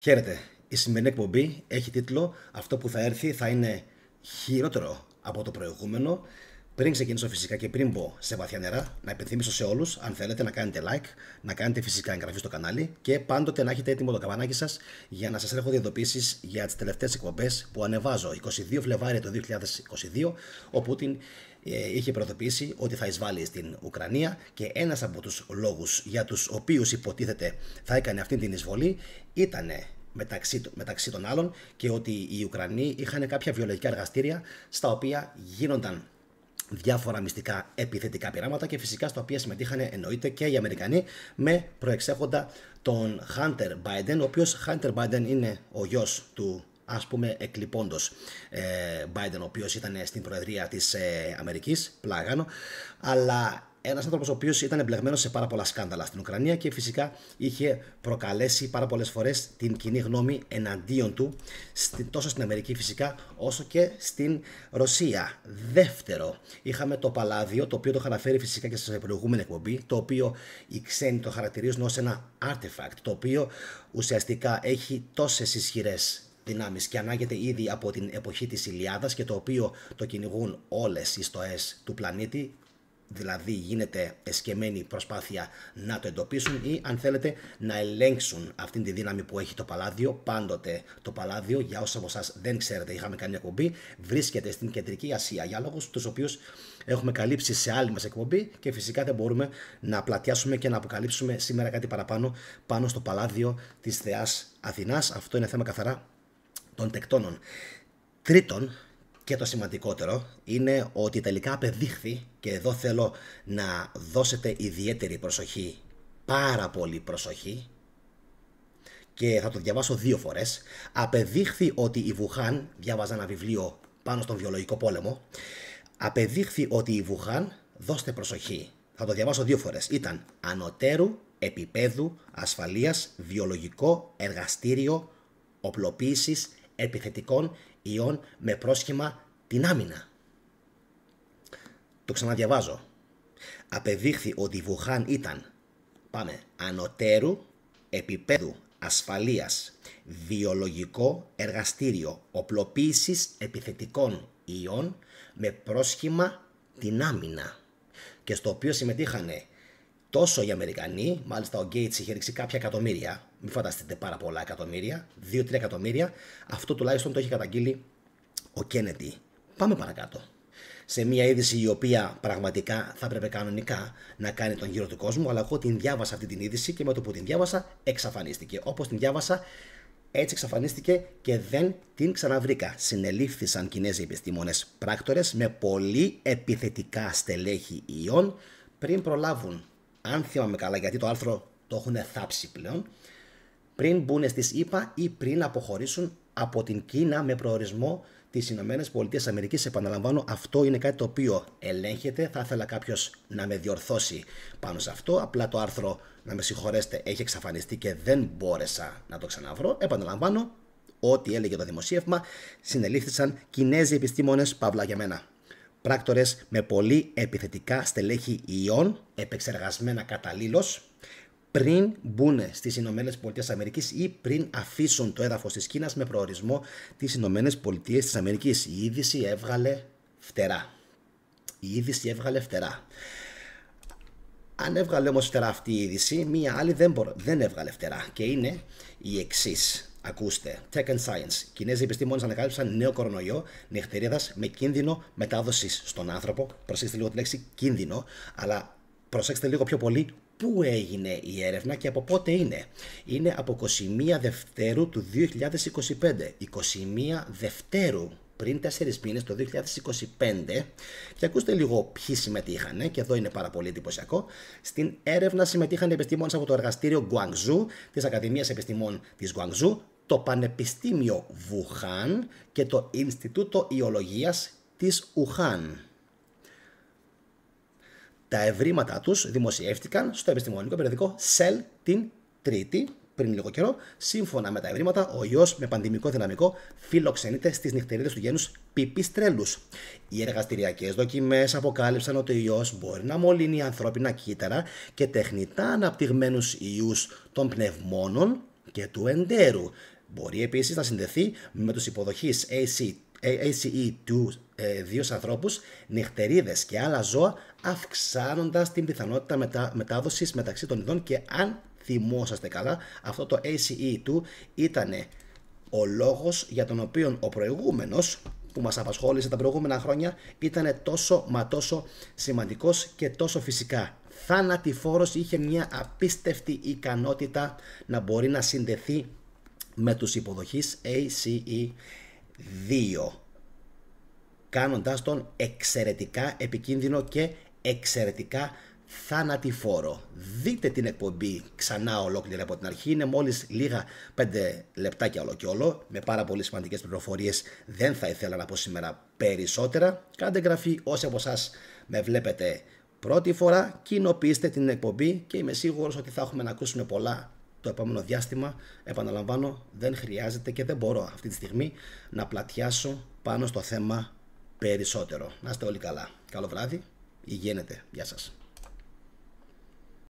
Χαίρετε. Η σημερινή εκπομπή έχει τίτλο «Αυτό που θα έρθει θα είναι χειρότερο από το προηγούμενο». Πριν ξεκινήσω φυσικά και πριν μπω σε βαθιά νερά, να υπενθυμίσω σε όλους, αν θέλετε, να κάνετε like, να κάνετε φυσικά εγγραφή στο κανάλι και πάντοτε να έχετε έτοιμο το καμπανάκι σας για να σας έρχονται ειδοποιήσεις για τις τελευταίες εκπομπές που ανεβάζω. 22 Φλεβάρι το 2022, ο Πούτιν είχε προειδοποιήσει ότι θα εισβάλλει στην Ουκρανία και ένας από τους λόγους για τους οποίους υποτίθεται θα έκανε αυτή την εισβολή ήταν μεταξύ των άλλων και ότι οι Ουκρανοί είχαν κάποια βιολογικά εργαστήρια στα οποία γίνονταν διάφορα μυστικά επιθετικά πειράματα και φυσικά στα οποία συμμετείχαν εννοείται και οι Αμερικανοί με προεξέχοντα τον Hunter Biden, ο οποίος Hunter Biden είναι ο γιος του ας πούμε εκλειπώντος Biden, ο οποίος ήταν στην προεδρία της Αμερικής, πλάγανο, αλλά ένας άνθρωπος ο οποίος ήταν εμπλεγμένος σε πάρα πολλά σκάνδαλα στην Ουκρανία και φυσικά είχε προκαλέσει πάρα πολλές φορές την κοινή γνώμη εναντίον του, τόσο στην Αμερική φυσικά όσο και στην Ρωσία. Δεύτερο, είχαμε το Παλάδιο, το οποίο το είχα αναφέρει φυσικά και σε προηγούμενη εκπομπή, το οποίο οι ξένοι το χαρακτηρίζουν ως ένα artifact, το οποίο ουσιαστικά έχει τόσες ισχυρές δυνάμεις και ανάγεται ήδη από την εποχή της Ηλιάδας και το οποίο το κυνηγούν όλες οι στοές του πλανήτη. Δηλαδή γίνεται εσκεμμένη προσπάθεια να το εντοπίσουν ή αν θέλετε να ελέγξουν αυτήν τη δύναμη που έχει το Παλάδιο. Πάντοτε το Παλάδιο, για όσους από εσάς δεν ξέρετε, είχαμε κάνει μια εκπομπή, βρίσκεται στην Κεντρική Ασία για λόγους τους οποίους έχουμε καλύψει σε άλλη μας εκπομπή και φυσικά δεν μπορούμε να πλατιάσουμε και να αποκαλύψουμε σήμερα κάτι παραπάνω πάνω στο Παλάδιο της Θεάς Αθηνάς. Αυτό είναι θέμα καθαρά των τεκτώνων. Τρίτον, και το σημαντικότερο είναι ότι τελικά απεδείχθη, και εδώ θέλω να δώσετε ιδιαίτερη προσοχή, πάρα πολύ προσοχή, και θα το διαβάσω 2 φορές. Απεδείχθη ότι η Βουχάν, διάβαζα ένα βιβλίο πάνω στον βιολογικό πόλεμο, απεδείχθη ότι η Βουχάν, δώστε προσοχή, θα το διαβάσω 2 φορές, ήταν ανωτέρου επίπεδου ασφαλείας βιολογικό εργαστήριο οπλοποίησης επιθετικών ιών με πρόσχημα την άμυνα. Το ξαναδιαβάζω. Απεδείχθη ότι η Βουχάν ήταν, ανωτέρου επίπεδου ασφαλείας βιολογικό εργαστήριο οπλοποίησης επιθετικών ιών με πρόσχημα την άμυνα και στο οποίο συμμετείχαν τόσο οι Αμερικανοί, μάλιστα ο Γκέιτς είχε ρίξει κάποια εκατομμύρια, μην φανταστείτε πάρα πολλά εκατομμύρια, 2-3 εκατομμύρια, αυτό τουλάχιστον το έχει καταγγείλει ο Κέννεντι. Πάμε παρακάτω. Σε μια είδηση η οποία πραγματικά θα έπρεπε κανονικά να κάνει τον γύρο του κόσμου, αλλά εγώ την διάβασα αυτή την είδηση και με το που την διάβασα εξαφανίστηκε. Όπως την διάβασα, έτσι εξαφανίστηκε και δεν την ξαναβρήκα. Συνελήφθησαν Κινέζοι επιστήμονες πράκτορες με πολύ επιθετικά στελέχη ιών πριν προλάβουν, αν θυμάμαι καλά, γιατί το άρθρο το έχουν θάψει πλέον, πριν μπουν στις ΗΠΑ ή πριν αποχωρήσουν από την Κίνα με προορισμό τις Ηνωμένες Πολιτείες Αμερικής. Επαναλαμβάνω, αυτό είναι κάτι το οποίο ελέγχεται. Θα ήθελα κάποιος να με διορθώσει πάνω σε αυτό. Απλά το άρθρο, να με συγχωρέσετε, έχει εξαφανιστεί και δεν μπόρεσα να το ξαναβρω. Επαναλαμβάνω, ό,τι έλεγε το δημοσίευμα, συνελήφθησαν Κινέζοι επιστήμονες, παύλα για μένα, πράκτορες με πολύ επιθετικά στελέχη ιών, επεξεργασμένα καταλήλως, πριν μπουν στις Ηνωμένες Πολιτείες Αμερικής ή πριν αφήσουν το έδαφος της Κίνας με προορισμό τις Ηνωμένες Πολιτείες της Αμερικής. Η είδηση έβγαλε φτερά. Αν έβγαλε όμως φτερά αυτή η είδηση, μία άλλη δεν έβγαλε φτερά και είναι η εξής. Ακούστε, Tech and Science. Κινέζοι επιστήμονες ανακάλυψαν νέο κορονοϊό νυχτερίδας με κίνδυνο μετάδοσης στον άνθρωπο. Προσέξτε λίγο τη λέξη κίνδυνο, αλλά προσέξτε λίγο πιο πολύ πού έγινε η έρευνα και από πότε είναι. Είναι από 21 Δευτέρου του 2025. 21 Δευτέρου, πριν 4 μήνες, το 2025. Και ακούστε λίγο ποιοι συμμετείχαν, και εδώ είναι πάρα πολύ εντυπωσιακό. Στην έρευνα συμμετείχαν επιστήμονες από το εργαστήριο Guangzhou, της Ακαδημίας Επιστημών της Guangzhou, το Πανεπιστήμιο Βουχάν και το Ινστιτούτο Ιολογίας της Ουχάν. Τα ευρήματά τους δημοσιεύτηκαν στο επιστημονικό περιοδικό Cell την Τρίτη, πριν λίγο καιρό. Σύμφωνα με τα ευρήματα, ο ιός με πανδημικό δυναμικό φιλοξενείται στις νυχτερίδες του γένους Pipistrellus. Οι εργαστηριακές δοκιμές αποκάλυψαν ότι ο ιός μπορεί να μολύνει ανθρώπινα κύτταρα και τεχνητά αναπτυγμένους ιούς των πνευμόνων και του εντέρου. Μπορεί επίσης να συνδεθεί με τους υποδοχείς ACE του δύο ανθρώπους, νυχτερίδες και άλλα ζώα, αυξάνοντας την πιθανότητα μετάδοσης μεταξύ των ειδών. Και αν θυμόσαστε καλά, αυτό το ACE2 ήταν ο λόγος για τον οποίο ο προηγούμενος που μας απασχόλησε τα προηγούμενα χρόνια ήταν τόσο μα τόσο σημαντικός και τόσο φυσικά θανατηφόρος. Είχε μια απίστευτη ικανότητα να μπορεί να συνδεθεί με τους υποδοχείς ACE2, κάνοντας τον εξαιρετικά επικίνδυνο και εξαιρετικά θανατηφόρο. Δείτε την εκπομπή ξανά ολόκληρη από την αρχή. Είναι μόλις λίγα 5 λεπτάκια όλο και όλο, με πάρα πολύ σημαντικές πληροφορίες. Δεν θα ήθελα να πω σήμερα περισσότερα. Κάντε εγγραφή όσοι από εσάς με βλέπετε πρώτη φορά, κοινοποιήστε την εκπομπή και είμαι σίγουρος ότι θα έχουμε να ακούσουμε πολλά το επόμενο διάστημα. Επαναλαμβάνω, δεν χρειάζεται και δεν μπορώ αυτή τη στιγμή να πλατιάσω πάνω στο θέμα περισσότερο. Να είστε όλοι καλά. Καλό βράδυ. Υγιένετε. Γεια σας.